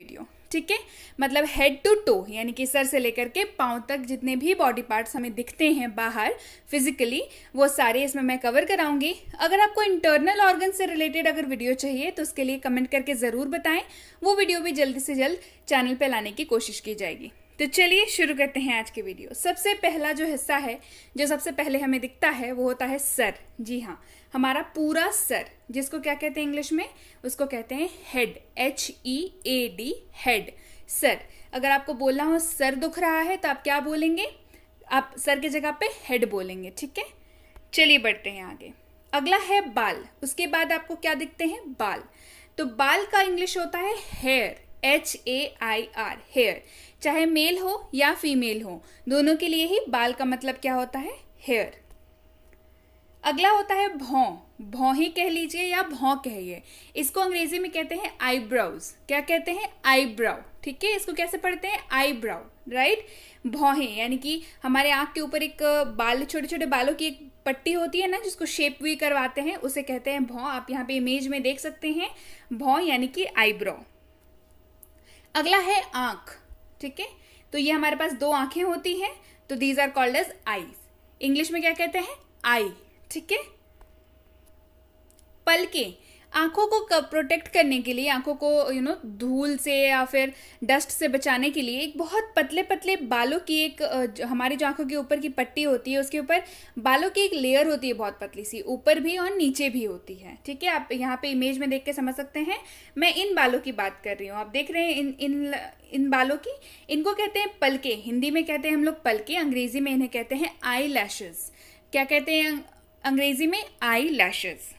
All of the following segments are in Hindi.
वीडियो। ठीक है, मतलब हेड टू टो यानी कि सर से लेकर के पांव तक जितने भी बॉडी पार्ट्स हमें दिखते हैं बाहर फिजिकली, वो सारे इसमें मैं कवर कराऊंगी। अगर आपको इंटरनल ऑर्गन से रिलेटेड अगर वीडियो चाहिए तो उसके लिए कमेंट करके ज़रूर बताएं, वो वीडियो भी जल्दी से जल्द चैनल पे लाने की कोशिश की जाएगी। तो चलिए शुरू करते हैं आज की वीडियो। सबसे पहला जो हिस्सा है, जो सबसे पहले हमें दिखता है, वो होता है सर। जी हाँ, हमारा पूरा सर, जिसको क्या कहते हैं इंग्लिश में, उसको कहते हैं हेड, HEAD, हेड, सर। अगर आपको बोलना हो सर दुख रहा है तो आप क्या बोलेंगे? आप सर की जगह पे हेड बोलेंगे। ठीक है, चलिए बढ़ते हैं आगे। अगला है बाल। उसके बाद आपको क्या दिखते हैं? बाल। तो बाल का इंग्लिश होता है हेयर, HAIR, हेयर। चाहे मेल हो या फीमेल हो, दोनों के लिए ही बाल का मतलब क्या होता है? हेयर। अगला होता है भौं। भौं ही कह लीजिए या भौं कहिए। इसको अंग्रेजी में कहते हैं आईब्राउज। क्या कहते हैं? आईब्राउ। ठीक है, इसको कैसे पढ़ते हैं? Eyebrow, right. भौहें यानी कि हमारे आंख के ऊपर एक बाल, छोटे छोटे बालों की एक पट्टी होती है ना, जिसको शेप वी करवाते हैं, उसे कहते हैं भौं। आप यहाँ पे इमेज में देख सकते हैं, भौं यानी कि आईब्राउ। अगला है आंख। ठीक है, तो ये हमारे पास दो आंखें होती हैं, तो these are called as eyes. English में क्या कहते हैं? आई। ठीक है, पलकें। आंखों को प्रोटेक्ट करने के लिए, आंखों को धूल से या फिर डस्ट से बचाने के लिए एक बहुत पतले पतले बालों की एक हमारी जो आंखों के ऊपर की पट्टी होती है, उसके ऊपर बालों की एक लेयर होती है बहुत पतली सी, ऊपर भी और नीचे भी होती है। ठीक है, आप यहाँ पे इमेज में देख के समझ सकते हैं, मैं इन बालों की बात कर रही हूँ। आप देख रहे हैं इन बालों की, इनको कहते हैं पलके। हिंदी में कहते हैं हम लोग पलके, अंग्रेजी में इन्हें कहते हैं आई लैशेज। क्या कहते हैं अंग्रेजी में? Eye lashes.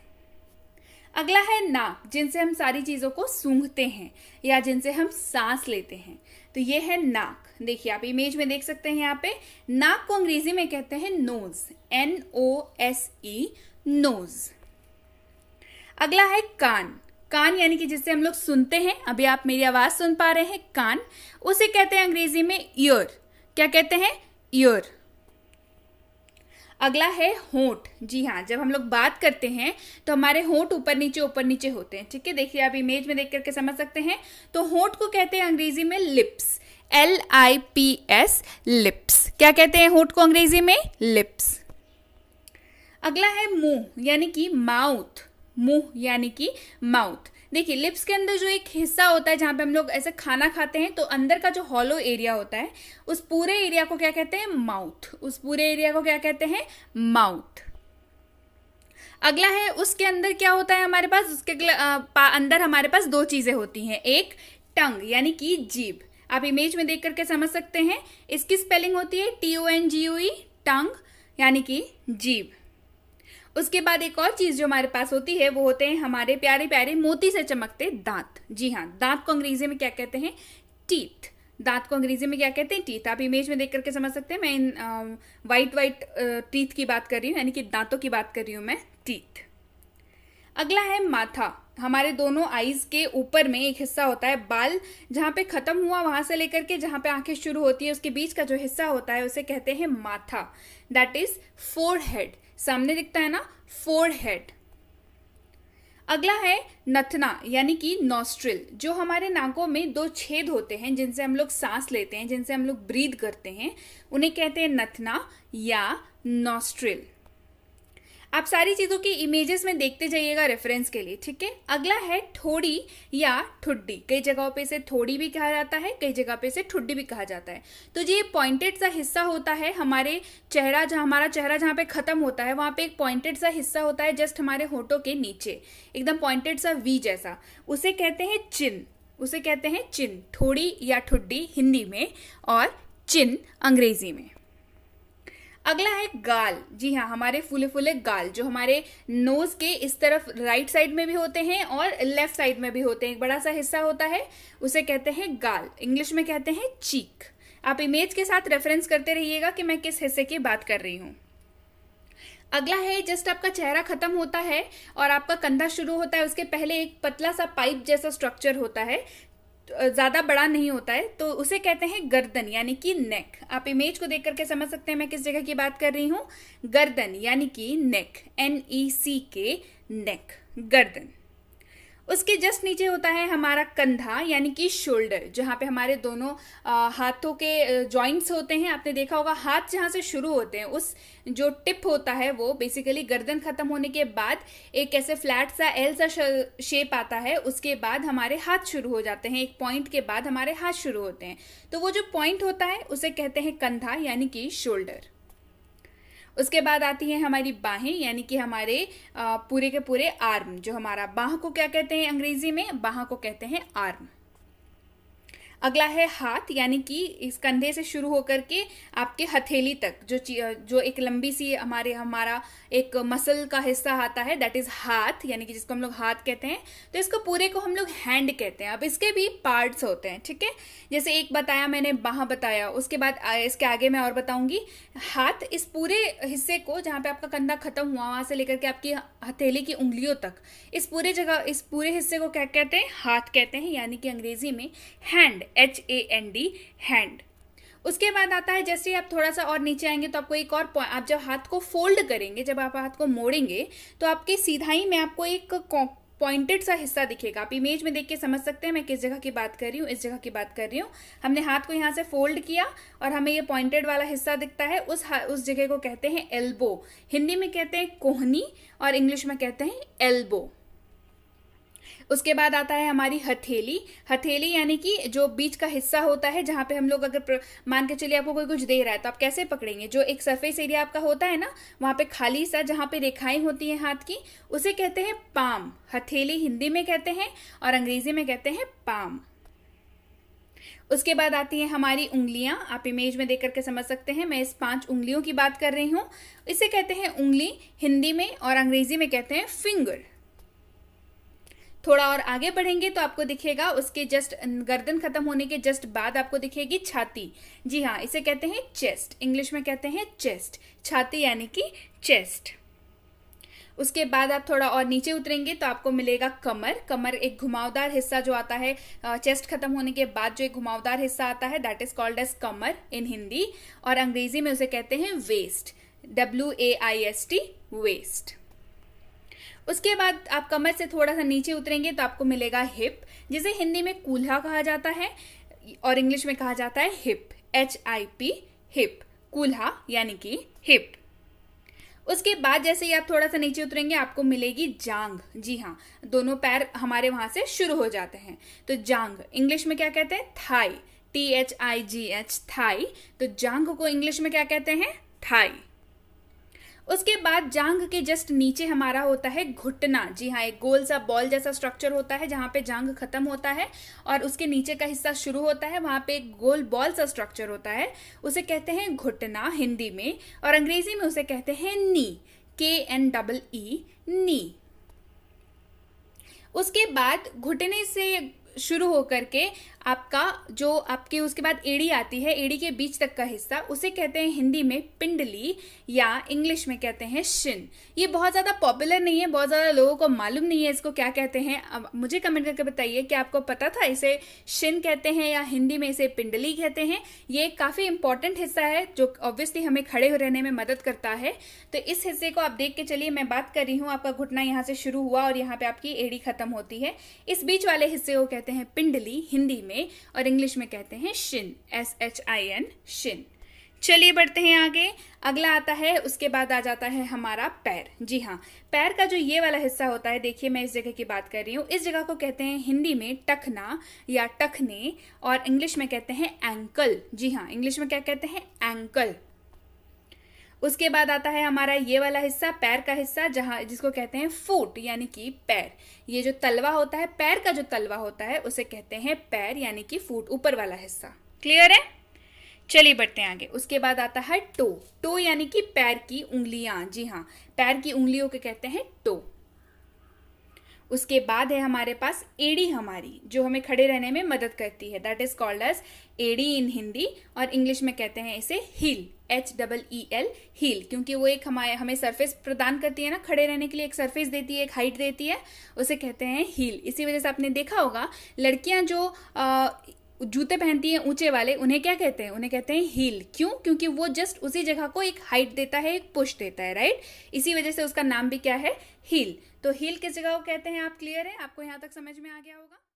अगला है नाक, जिनसे हम सारी चीजों को सूंघते हैं या जिनसे हम सांस लेते हैं, तो ये है नाक। देखिए आप इमेज में देख सकते हैं यहाँ पे, नाक को अंग्रेजी में कहते हैं नोज, NOSE, नोज। अगला है कान। कान यानी कि जिससे हम लोग सुनते हैं, अभी आप मेरी आवाज सुन पा रहे हैं, कान, उसे कहते हैं अंग्रेजी में ईयर। क्या कहते हैं? ईयर। अगला है होंठ। जी हाँ, जब हम लोग बात करते हैं तो हमारे होंठ ऊपर नीचे होते हैं। ठीक है, देखिए आप इमेज में देख करके समझ सकते हैं, तो होंठ को कहते हैं अंग्रेजी में लिप्स, LIPS, लिप्स। क्या कहते हैं होंठ को अंग्रेजी में? लिप्स। अगला है मुंह यानी कि माउथ। मुंह यानी कि माउथ। देखिए लिप्स के अंदर जो एक हिस्सा होता है जहां पे हम लोग ऐसे खाना खाते हैं, तो अंदर का जो हॉलो एरिया होता है, उस पूरे एरिया को क्या कहते हैं? माउथ। उस पूरे एरिया को क्या कहते हैं? माउथ। अगला है उसके अंदर क्या होता है हमारे पास? उसके अंदर हमारे पास दो चीजें होती हैं, एक टंग यानी कि जीभ। आप इमेज में देख करके समझ सकते हैं, इसकी स्पेलिंग होती है TONGUE, टंग यानी कि जीभ। उसके बाद एक और चीज जो हमारे पास होती है, वो होते हैं हमारे प्यारे प्यारे मोती से चमकते दांत। जी हाँ, दांत को अंग्रेजी में क्या कहते हैं? टीथ। दांत को अंग्रेजी में क्या कहते हैं? टीथ। आप इमेज में देख करके समझ सकते हैं, मैं इन वाइट टीथ की बात कर रही हूँ, यानी कि दांतों की बात कर रही हूँ मैं, टीथ। अगला है माथा। हमारे दोनों आईज के ऊपर में एक हिस्सा होता है, बाल जहां पे खत्म हुआ वहां से लेकर के जहां पे आंखें शुरू होती है, उसके बीच का जो हिस्सा होता है उसे कहते हैं माथा, दैट इज फोरहेड। सामने दिखता है ना, फोरहेड। अगला है नथना यानी कि नॉस्ट्रिल। जो हमारे नाकों में दो छेद होते हैं जिनसे हम लोग सांस लेते हैं, जिनसे हम लोग ब्रीथ करते हैं, उन्हें कहते हैं नथना या नॉस्ट्रिल। आप सारी चीजों की इमेजेस में देखते जाइएगा रेफरेंस के लिए। ठीक है, अगला है ठोड़ी या ठुड्डी। कई जगहों पे इसे ठोड़ी भी कहा जाता है, कई जगह पे इसे ठुड्डी भी कहा जाता है। तो ये पॉइंटेड सा हिस्सा होता है हमारे चेहरा, हमारा चेहरा जहाँ पे खत्म होता है, वहां पे एक पॉइंटेड सा हिस्सा होता है जस्ट हमारे होठों के नीचे, एकदम पॉइंटेड सा वी जैसा, उसे कहते हैं चिन। उसे कहते हैं चिन। ठोड़ी या ठुड्डी हिंदी में और चिन अंग्रेजी में। अगला है गाल। जी हाँ, हमारे फूले फूले गाल जो हमारे नोज के इस तरफ राइट साइड में भी होते हैं और लेफ्ट साइड में भी होते हैं, एक बड़ा सा हिस्सा होता है, उसे कहते हैं गाल। इंग्लिश में कहते हैं चीक। आप इमेज के साथ रेफरेंस करते रहिएगा कि मैं किस हिस्से की बात कर रही हूँ। अगला है जस्ट आपका चेहरा खत्म होता है और आपका कंधा शुरू होता है, उसके पहले एक पतला सा पाइप जैसा स्ट्रक्चर होता है, ज्यादा बड़ा नहीं होता है, तो उसे कहते हैं गर्दन यानी कि नेक। आप इमेज को देख करके समझ सकते हैं मैं किस जगह की बात कर रही हूँ, गर्दन यानी कि नेक, NECK, नेक, गर्दन। उसके जस्ट नीचे होता है हमारा कंधा यानी कि शोल्डर, जहाँ पे हमारे दोनों हाथों के जॉइंट्स होते हैं। आपने देखा होगा हाथ जहाँ से शुरू होते हैं उस जो टिप होता है वो बेसिकली गर्दन खत्म होने के बाद एक ऐसे फ्लैट सा एल सा शेप आता है, उसके बाद हमारे हाथ शुरू हो जाते हैं, एक पॉइंट के बाद हमारे हाथ शुरू होते हैं। तो वो जो पॉइंट होता है उसे कहते हैं कंधा यानी कि शोल्डर। उसके बाद आती है हमारी बाहें यानी कि हमारे पूरे के पूरे आर्म। जो हमारा बाह को क्या कहते हैं अंग्रेजी में, बाह को कहते हैं आर्म। अगला है हाथ यानी कि इस कंधे से शुरू होकर के आपके हथेली तक जो एक लंबी सी हमारा एक मसल का हिस्सा आता है, दैट इज हाथ यानी कि जिसको हम लोग हाथ कहते हैं। तो इसको पूरे को हम लोग हैंड कहते हैं। अब इसके भी पार्ट्स होते हैं, ठीक है। जैसे एक बताया मैंने, बाह बताया, उसके बाद इसके आगे मैं और बताऊंगी हाथ। इस पूरे हिस्से को जहाँ पे आपका कंधा खत्म हुआ वहां से लेकर के आपकी हथेली की उंगलियों तक, इस पूरे हिस्से को क्या कहते हैं, हाथ कहते हैं, यानी कि अंग्रेजी में हैंड, HAND, हैंड। उसके बाद आता है जैसे आप थोड़ा सा और नीचे आएंगे तो आपको एक और आप जब हाथ को फोल्ड करेंगे, जब आप हाथ को मोड़ेंगे तो आपके सीधाई में आपको एक पॉइंटेड सा हिस्सा दिखेगा। आप इमेज में देख के समझ सकते हैं मैं किस जगह की बात कर रही हूँ, इस जगह की बात कर रही हूँ। हमने हाथ को यहाँ से फोल्ड किया और हमें ये पॉइंटेड वाला हिस्सा दिखता है, उस जगह को कहते हैं एल्बो। हिंदी में कहते हैं कोहनी और इंग्लिश में कहते हैं एल्बो। उसके बाद आता है हमारी हथेली। हथेली यानी कि जो बीच का हिस्सा होता है, जहां पे हम लोग अगर मान के चलिए आपको कोई कुछ दे रहा है तो आप कैसे पकड़ेंगे, जो एक सरफेस एरिया आपका होता है ना, वहां पे खाली सा जहां पे रेखाएं होती हैं हाथ की, उसे कहते हैं पाम। हथेली हिंदी में कहते हैं और अंग्रेजी में कहते हैं पाम। उसके बाद आती हैं हमारी उंगलियां। आप इमेज में देख करके समझ सकते हैं मैं इस 5 उंगलियों की बात कर रही हूँ। इसे कहते हैं उंगली हिंदी में और अंग्रेजी में कहते हैं फिंगर। थोड़ा और आगे बढ़ेंगे तो आपको दिखेगा उसके जस्ट गर्दन खत्म होने के जस्ट बाद आपको दिखेगी छाती। जी हाँ, इसे कहते हैं चेस्ट, इंग्लिश में कहते हैं चेस्ट। छाती यानी कि चेस्ट। उसके बाद आप थोड़ा और नीचे उतरेंगे तो आपको मिलेगा कमर। कमर एक घुमावदार हिस्सा जो आता है चेस्ट खत्म होने के बाद, जो एक घुमावदार हिस्सा आता है, दैट इज कॉल्ड एज कमर इन हिंदी, और अंग्रेजी में उसे कहते हैं वेस्ट, WAIST, वेस्ट। उसके बाद आप कमर से थोड़ा सा नीचे उतरेंगे तो आपको मिलेगा हिप, जिसे हिंदी में कूल्हा कहा जाता है और इंग्लिश में कहा जाता है हिप, HIP, हिप, कूल्हा यानी कि हिप। उसके बाद जैसे ही आप थोड़ा सा नीचे उतरेंगे आपको मिलेगी जांग। जी हाँ, दोनों पैर हमारे वहां से शुरू हो जाते हैं। तो जांग इंग्लिश में क्या कहते हैं, थाई, THIGH, थाई। तो जांग को इंग्लिश में क्या कहते हैं, थाई। उसके बाद जांग के जस्ट नीचे हमारा होता है घुटना। जी हाँ, एक गोल सा बॉल जैसा स्ट्रक्चर होता है जहां पे जांग खत्म होता है और उसके नीचे का हिस्सा शुरू होता है, वहां पे एक गोल बॉल सा स्ट्रक्चर होता है, उसे कहते हैं घुटना हिंदी में, और अंग्रेजी में उसे कहते हैं नी, KNEE, नी। उसके बाद घुटने से शुरू होकर के आपका जो आपके उसके बाद एड़ी आती है, एड़ी के बीच तक का हिस्सा, उसे कहते हैं हिंदी में पिंडली या इंग्लिश में कहते हैं शिन। ये बहुत ज़्यादा पॉपुलर नहीं है, बहुत ज़्यादा लोगों को मालूम नहीं है इसको क्या कहते हैं। अब मुझे कमेंट करके बताइए कि आपको पता था इसे शिन कहते हैं या हिंदी में इसे पिंडली कहते हैं। ये काफ़ी इंपॉर्टेंट हिस्सा है जो ऑब्वियसली हमें खड़े रहने में मदद करता है। तो इस हिस्से को आप देख के चलिए, मैं बात कर रही हूँ, आपका घुटना यहाँ से शुरू हुआ और यहाँ पे आपकी एड़ी खत्म होती है। इस बीच वाले हिस्से को कहते हैं पिंडली हिंदी में और इंग्लिश में कहते हैं शिन, SHIN, शिन। चलिए बढ़ते हैं आगे। अगला आता है, उसके बाद आ जाता है हमारा पैर। जी हाँ, पैर का जो ये वाला हिस्सा होता है, देखिए मैं इस जगह की बात कर रही हूँ, इस जगह को कहते हैं हिंदी में टखना या टखने और इंग्लिश में कहते हैं एंकल। जी हाँ, इंग्लिश में क्या कहते हैं, एंकल। उसके बाद आता है हमारा ये वाला हिस्सा, पैर का हिस्सा, जहां जिसको कहते हैं फुट यानी कि पैर। ये जो तलवा होता है, पैर का जो तलवा होता है उसे कहते हैं पैर यानी कि फुट, ऊपर वाला हिस्सा। क्लियर है? चलिए बढ़ते हैं आगे। उसके बाद आता है टो। टो यानी कि पैर की उंगलियां। जी हाँ, पैर की उंगलियों को कहते हैं टो। उसके बाद है हमारे पास एड़ी हमारी, जो हमें खड़े रहने में मदद करती है, दैट इज कॉल्ड एज एड़ी इन हिंदी और इंग्लिश में कहते हैं इसे हील, HEEL, हील, क्योंकि वो एक हमें सरफेस प्रदान करती है ना, खड़े रहने के लिए एक सरफेस देती है, एक हाइट देती है, उसे कहते हैं हील। इसी वजह से आपने देखा होगा लड़कियां जो जूते पहनती हैं ऊंचे वाले, उन्हें क्या कहते हैं? उन्हें कहते हैं हील। क्यों? क्योंकि वो जस्ट उसी जगह को एक हाइट देता है, एक पुश देता है, राइट? इसी वजह से उसका नाम भी क्या है? हील। तो हील किस जगह को कहते हैं, आप क्लियर है? आपको यहाँ तक समझ में आ गया होगा।